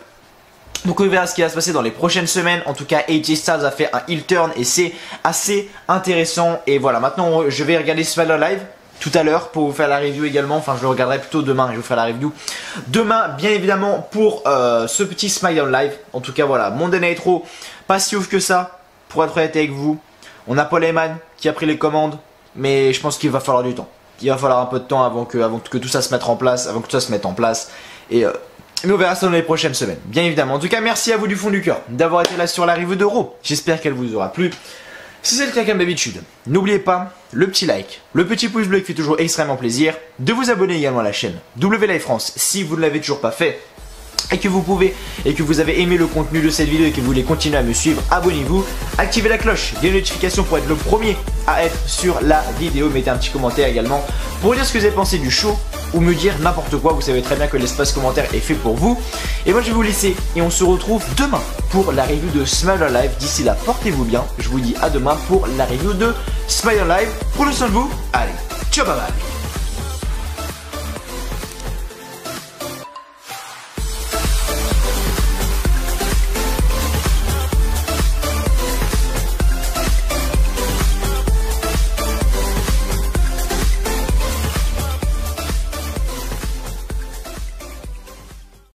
Donc on verra ce qui va se passer dans les prochaines semaines. En tout cas, AJ Styles a fait un heel turn et c'est assez intéressant. Et voilà, maintenant je vais regarder SmackDown Live tout à l'heure pour vous faire la review également. Enfin, je le regarderai plutôt demain. Je vous ferai la review demain, bien évidemment, pour ce petit SmackDown Live. En tout cas, voilà, Monday Night Raw, pas si ouf que ça, pour être honnête avec vous. On a Paul Heyman qui a pris les commandes, mais je pense qu'il va falloir du temps. Il va falloir un peu de temps avant que tout ça se mette en place, et mais on verra ça dans les prochaines semaines, bien évidemment. En tout cas, merci à vous du fond du cœur d'avoir été là sur la review de Raw. J'espère qu'elle vous aura plu. Si c'est le cas comme d'habitude, n'oubliez pas le petit like, le petit pouce bleu qui fait toujours extrêmement plaisir, de vous abonner également à la chaîne WLive France si vous ne l'avez toujours pas fait. Et que vous avez aimé le contenu de cette vidéo et que vous voulez continuer à me suivre, abonnez-vous, activez la cloche des notifications pour être le premier à être sur la vidéo. Mettez un petit commentaire également pour dire ce que vous avez pensé du show ou me dire n'importe quoi. Vous savez très bien que l'espace commentaire est fait pour vous. Et moi je vais vous laisser et on se retrouve demain pour la review de SmackDown Live. D'ici là, portez-vous bien. Je vous dis à demain pour la review de SmackDown Live. Prenez soin de vous. Allez, ciao, bye bye.